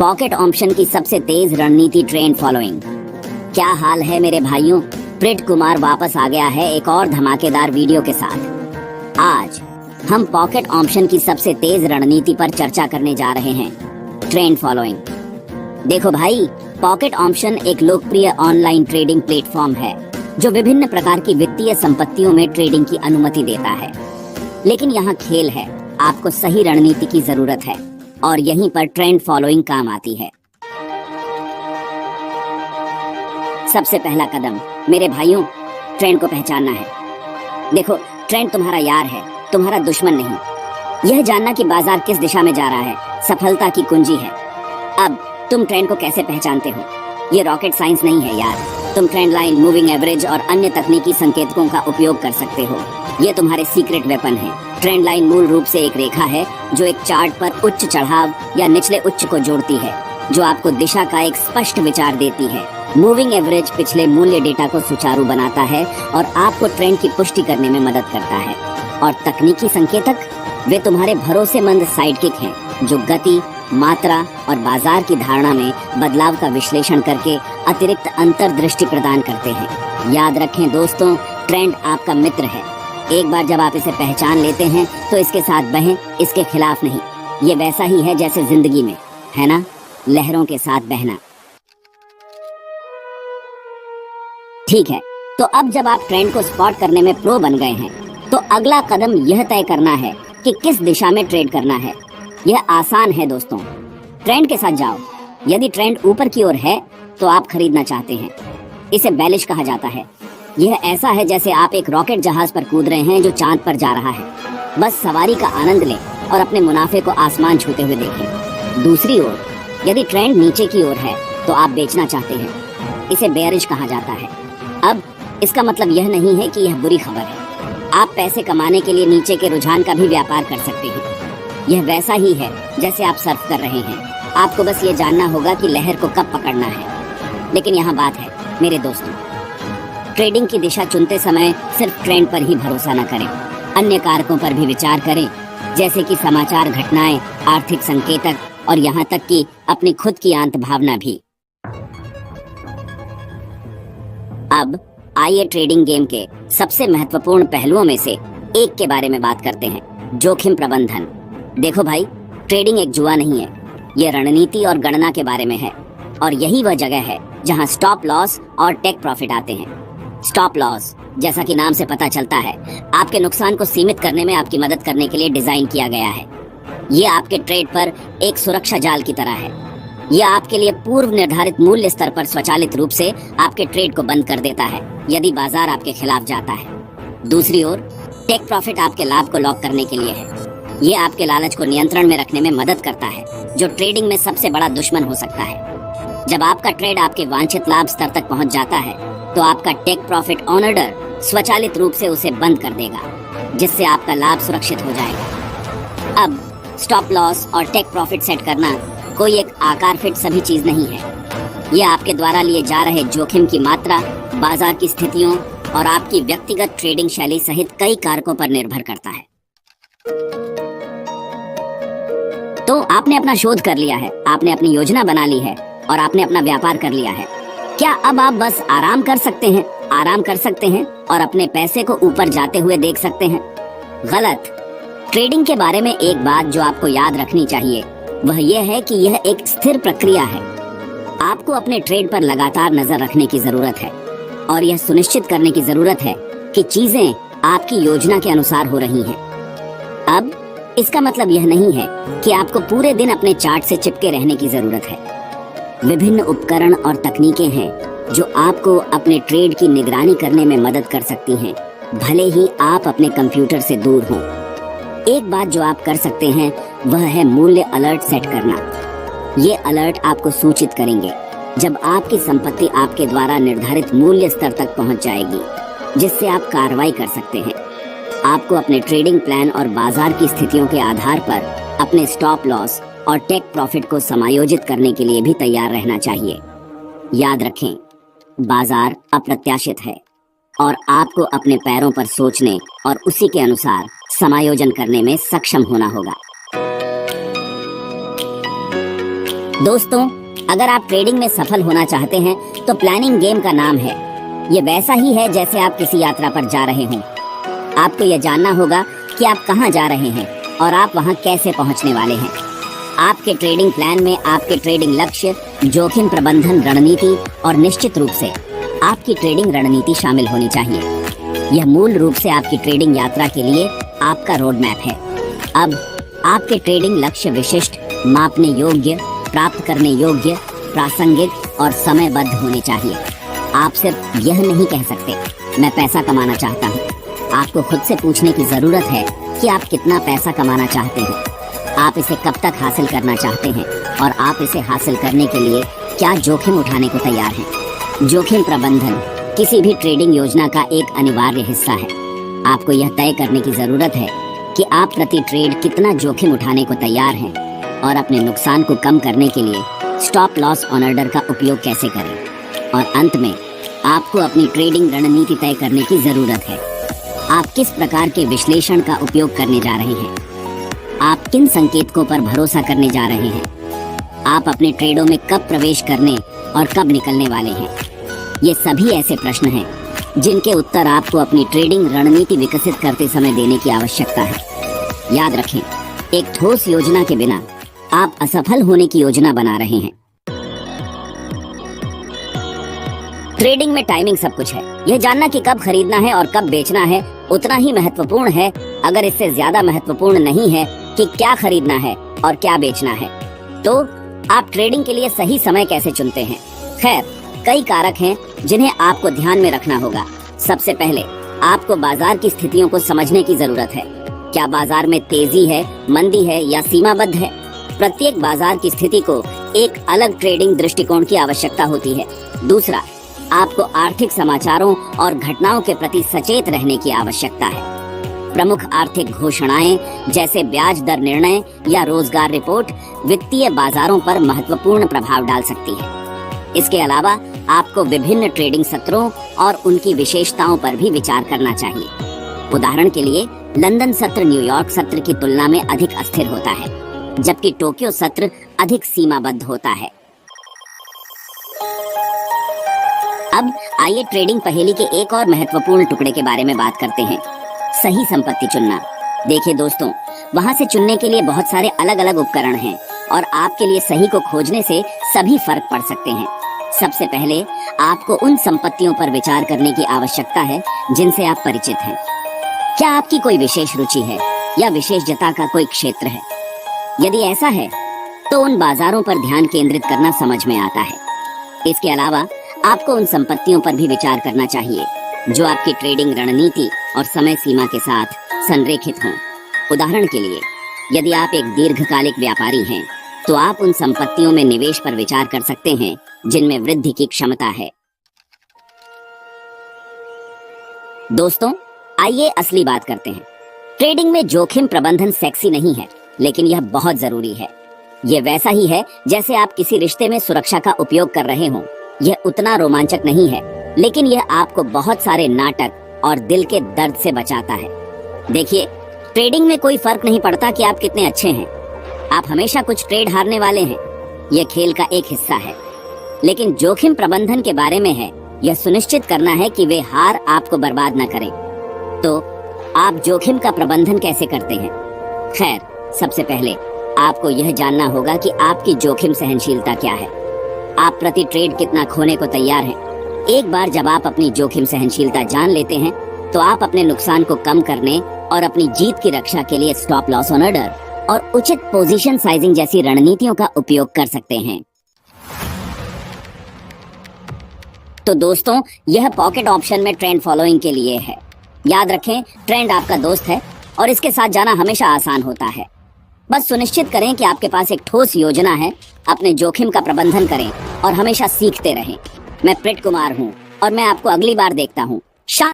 Pocket option की सबसे तेज रणनीति ट्रेंड फॉलोइंग। क्या हाल है मेरे भाइयों, प्रिट कुमार वापस आ गया है एक और धमाकेदार वीडियो के साथ। आज हम पॉकेट ऑप्शन की सबसे तेज रणनीति पर चर्चा करने जा रहे हैं, ट्रेंड फॉलोइंग। देखो भाई, पॉकेट ऑप्शन एक लोकप्रिय ऑनलाइन ट्रेडिंग प्लेटफॉर्म है जो विभिन्न प्रकार की वित्तीय संपत्तियों में ट्रेडिंग की अनुमति देता है। लेकिन यहाँ खेल है, आपको सही रणनीति की जरूरत है और यहीं पर ट्रेंड फॉलोइंग काम आती है। सबसे पहला कदम मेरे भाइयों, ट्रेंड को पहचानना है। देखो, ट्रेंड तुम्हारा यार है, तुम्हारा दुश्मन नहीं। यह जानना कि बाजार किस दिशा में जा रहा है सफलता की कुंजी है। अब तुम ट्रेंड को कैसे पहचानते हो? ये रॉकेट साइंस नहीं है यार। तुम ट्रेंड लाइन, मूविंग एवरेज और अन्य तकनीकी संकेतकों का उपयोग कर सकते हो। ये तुम्हारे सीक्रेट वेपन है। ट्रेंड लाइन मूल रूप से एक रेखा है जो एक चार्ट पर उच्च चढ़ाव या निचले उच्च को जोड़ती है, जो आपको दिशा का एक स्पष्ट विचार देती है। मूविंग एवरेज पिछले मूल्य डेटा को सुचारू बनाता है और आपको ट्रेंड की पुष्टि करने में मदद करता है। और तकनीकी संकेतक, वे तुम्हारे भरोसेमंद साइडकिक हैं जो गति, मात्रा और बाजार की धारणा में बदलाव का विश्लेषण करके अतिरिक्त अंतर्दृष्टि प्रदान करते हैं। याद रखें दोस्तों, ट्रेंड आपका मित्र है। एक बार जब आप इसे पहचान लेते हैं तो इसके साथ बहें, इसके खिलाफ नहीं। ये वैसा ही है जैसे जिंदगी में, है ना, लहरों के साथ बहना। ठीक है, तो अब जब आप ट्रेंड को स्पॉट करने में प्रो बन गए हैं, तो अगला कदम यह तय करना है कि किस दिशा में ट्रेड करना है। यह आसान है दोस्तों, ट्रेंड के साथ जाओ। यदि ट्रेंड ऊपर की ओर है तो आप खरीदना चाहते हैं। इसे बेलिश कहा जाता है। यह ऐसा है जैसे आप एक रॉकेट जहाज पर कूद रहे हैं जो चांद पर जा रहा है। बस सवारी का आनंद लें और अपने मुनाफे को आसमान छूते हुए देखें। दूसरी ओर, यदि ट्रेंड नीचे की ओर है तो आप बेचना चाहते हैं। इसे बेयरिश कहा जाता है। अब इसका मतलब यह नहीं है कि यह बुरी खबर है। आप पैसे कमाने के लिए नीचे के रुझान का भी व्यापार कर सकते हैं। यह वैसा ही है जैसे आप सर्फ कर रहे हैं। आपको बस ये जानना होगा कि लहर को कब पकड़ना है। लेकिन यहाँ बात है मेरे दोस्तों, ट्रेडिंग की दिशा चुनते समय सिर्फ ट्रेंड पर ही भरोसा न करें। अन्य कारकों पर भी विचार करें, जैसे कि समाचार, घटनाएं, आर्थिक संकेतक और यहाँ तक कि अपनी खुद की आंत भावना भी। अब आइए ट्रेडिंग गेम के सबसे महत्वपूर्ण पहलुओं में से एक के बारे में बात करते हैं, जोखिम प्रबंधन। देखो भाई, ट्रेडिंग एक जुआ नहीं है, ये रणनीति और गणना के बारे में है। और यही वह जगह है जहां स्टॉप लॉस और टेक प्रॉफिट आते हैं। स्टॉप लॉस, जैसा कि नाम से पता चलता है, आपके नुकसान को सीमित करने में आपकी मदद करने के लिए डिजाइन किया गया है। ये आपके ट्रेड पर एक सुरक्षा जाल की तरह है। यह आपके लिए पूर्व निर्धारित मूल्य स्तर पर स्वचालित रूप से आपके ट्रेड को बंद कर देता है यदि बाजार आपके खिलाफ जाता है। दूसरी ओर, टेक प्रॉफिट आपके लाभ को लॉक करने के लिए है। ये आपके लालच को नियंत्रण में रखने में मदद करता है, जो ट्रेडिंग में सबसे बड़ा दुश्मन हो सकता है। जब आपका ट्रेड आपके वांछित लाभ स्तर तक पहुंच जाता है, तो आपका टेक प्रॉफिट ऑनर स्वचालित रूप से उसे बंद कर देगा, जिससे आपका लाभ सुरक्षित हो जाएगा। अब स्टॉप लॉस और टेक प्रॉफिट सेट करना कोई एक आकार फिट सभी चीज नहीं है। यह आपके द्वारा लिए जा रहे जोखिम की मात्रा, बाजार की स्थितियों और आपकी व्यक्तिगत ट्रेडिंग शैली सहित कई कारकों पर निर्भर करता है। तो आपने अपना शोध कर लिया है, आपने अपनी योजना बना ली है और आपने अपना व्यापार कर लिया है। क्या अब आप बस आराम कर सकते हैं? आराम कर सकते हैं और अपने पैसे को ऊपर जाते हुए देख सकते हैं? गलत। ट्रेडिंग के बारे में एक बात जो आपको याद रखनी चाहिए, वह यह है कि यह एक स्थिर प्रक्रिया है। आपको अपने ट्रेड पर लगातार नजर रखने की जरूरत है और यह सुनिश्चित करने की जरूरत है कि चीजें आपकी योजना के अनुसार हो रही हैं। अब इसका मतलब यह नहीं है कि आपको पूरे दिन अपने चार्ट से चिपके रहने की जरूरत है। विभिन्न उपकरण और तकनीकें हैं जो आपको अपने ट्रेड की निगरानी करने में मदद कर सकती हैं, भले ही आप अपने कंप्यूटर से दूर हों। एक बात जो आप कर सकते हैं वह है मूल्य अलर्ट सेट करना। ये अलर्ट आपको सूचित करेंगे जब आपकी संपत्ति आपके द्वारा निर्धारित मूल्य स्तर तक पहुंच जाएगी, जिससे आप कार्रवाई कर सकते हैं। आपको अपने ट्रेडिंग प्लान और बाजार की स्थितियों के आधार पर अपने स्टॉप लॉस और टेक प्रॉफिट को समायोजित करने के लिए भी तैयार रहना चाहिए। याद रखें, बाजार अप्रत्याशित है और आपको अपने पैरों पर सोचने और उसी के अनुसार समायोजन करने में सक्षम होना होगा। दोस्तों, अगर आप ट्रेडिंग में सफल होना चाहते हैं तो प्लानिंग गेम का नाम है। ये वैसा ही है जैसे आप किसी यात्रा पर जा रहे हों। आपको यह जानना होगा कि आप कहां जा रहे हैं और आप वहां कैसे पहुंचने वाले हैं। आपके ट्रेडिंग प्लान में आपके ट्रेडिंग लक्ष्य, जोखिम प्रबंधन रणनीति और निश्चित रूप से आपकी ट्रेडिंग रणनीति शामिल होनी चाहिए। यह मूल रूप से आपकी ट्रेडिंग यात्रा के लिए आपका रोड मैप है। अब आपके ट्रेडिंग लक्ष्य विशिष्ट, मापने योग्य, प्राप्त करने योग्य, प्रासंगिक और समयबद्ध होने चाहिए। आप सिर्फ यह नहीं कह सकते मैं पैसा कमाना चाहता हूँ। आपको खुद से पूछने की जरूरत है कि आप कितना पैसा कमाना चाहते हैं, आप इसे कब तक हासिल करना चाहते हैं और आप इसे हासिल करने के लिए क्या जोखिम उठाने को तैयार हैं। जोखिम प्रबंधन किसी भी ट्रेडिंग योजना का एक अनिवार्य हिस्सा है। आपको यह तय करने की जरूरत है कि आप प्रति ट्रेड कितना जोखिम उठाने को तैयार हैं और अपने नुकसान को कम करने के लिए स्टॉप लॉस ऑन ऑर्डर का उपयोग कैसे करें। और अंत में आपको अपनी ट्रेडिंग रणनीति तय करने की जरूरत है। आप किस प्रकार के विश्लेषण का उपयोग करने जा रहे हैं, आप किन संकेतकों पर भरोसा करने जा रहे हैं, आप अपने ट्रेडों में कब प्रवेश करने और कब निकलने वाले हैं। ये सभी ऐसे प्रश्न हैं जिनके उत्तर आपको अपनी ट्रेडिंग रणनीति विकसित करते समय देने की आवश्यकता है। याद रखें, एक ठोस योजना के बिना आप असफल होने की योजना बना रहे हैं। ट्रेडिंग में टाइमिंग सब कुछ है। यह जानना कि कब खरीदना है और कब बेचना है उतना ही महत्वपूर्ण है, अगर इससे ज्यादा महत्वपूर्ण नहीं है कि क्या खरीदना है और क्या बेचना है। तो आप ट्रेडिंग के लिए सही समय कैसे चुनते हैं? खैर, कई कारक हैं जिन्हें आपको ध्यान में रखना होगा। सबसे पहले आपको बाजार की स्थितियों को समझने की जरूरत है। क्या बाजार में तेजी है, मंदी है या सीमाबद्ध है? प्रत्येक बाजार की स्थिति को एक अलग ट्रेडिंग दृष्टिकोण की आवश्यकता होती है। दूसरा, आपको आर्थिक समाचारों और घटनाओं के प्रति सचेत रहने की आवश्यकता है। प्रमुख आर्थिक घोषणाएं जैसे ब्याज दर निर्णय या रोजगार रिपोर्ट वित्तीय बाजारों पर महत्वपूर्ण प्रभाव डाल सकती है। इसके अलावा आपको विभिन्न ट्रेडिंग सत्रों और उनकी विशेषताओं पर भी विचार करना चाहिए। उदाहरण के लिए, लंदन सत्र न्यूयॉर्क सत्र की तुलना में अधिक अस्थिर होता है, जबकि टोक्यो सत्र अधिक सीमाबद्ध होता है। अब आइए ट्रेडिंग पहेली के एक और महत्वपूर्ण टुकड़े के बारे में बात करते हैं, सही संपत्ति चुनना। देखिए दोस्तों, वहाँ से चुनने के लिए बहुत सारे अलग अलग उपकरण हैं और आपके लिए सही को खोजने से सभी फर्क पड़ सकते हैं। सबसे पहले आपको उन संपत्तियों पर विचार करने की आवश्यकता है जिनसे आप परिचित हैं। क्या आपकी कोई विशेष रुचि है या विशेषज्ञता का कोई क्षेत्र है? यदि ऐसा है तो उन बाजारों पर ध्यान केंद्रित करना समझ में आता है। इसके अलावा आपको उन संपत्तियों पर भी विचार करना चाहिए जो आपकी ट्रेडिंग रणनीति और समय सीमा के साथ संरेखित हों। उदाहरण के लिए, यदि आप एक दीर्घकालिक व्यापारी हैं तो आप उन संपत्तियों में निवेश पर विचार कर सकते हैं जिनमें वृद्धि की क्षमता है। दोस्तों, आइए असली बात करते हैं। ट्रेडिंग में जोखिम प्रबंधन सेक्सी नहीं है, लेकिन यह बहुत जरूरी है। यह वैसा ही है जैसे आप किसी रिश्ते में सुरक्षा का उपयोग कर रहे हों। यह उतना रोमांचक नहीं है, लेकिन यह आपको बहुत सारे नाटक और दिल के दर्द से बचाता है। देखिए, ट्रेडिंग में कोई फर्क नहीं पड़ता कि आप कितने अच्छे हैं, आप हमेशा कुछ ट्रेड हारने वाले हैं। यह खेल का एक हिस्सा है। लेकिन जोखिम प्रबंधन के बारे में है यह सुनिश्चित करना है कि वे हार आपको बर्बाद न करें। तो आप जोखिम का प्रबंधन कैसे करते हैं? खैर, सबसे पहले आपको यह जानना होगा कि आपकी जोखिम सहनशीलता क्या है। आप प्रति ट्रेड कितना खोने को तैयार हैं। एक बार जब आप अपनी जोखिम सहनशीलता जान लेते हैं तो आप अपने नुकसान को कम करने और अपनी जीत की रक्षा के लिए स्टॉप लॉस ऑन ऑर्डर और उचित पोजीशन साइजिंग जैसी रणनीतियों का उपयोग कर सकते हैं। तो दोस्तों, यह पॉकेट ऑप्शन में ट्रेंड फॉलोइंग के लिए है। याद रखें, ट्रेंड आपका दोस्त है और इसके साथ जाना हमेशा आसान होता है। बस सुनिश्चित करें कि आपके पास एक ठोस योजना है, अपने जोखिम का प्रबंधन करें और हमेशा सीखते रहें। मैं प्रीत कुमार हूँ और मैं आपको अगली बार देखता हूँ।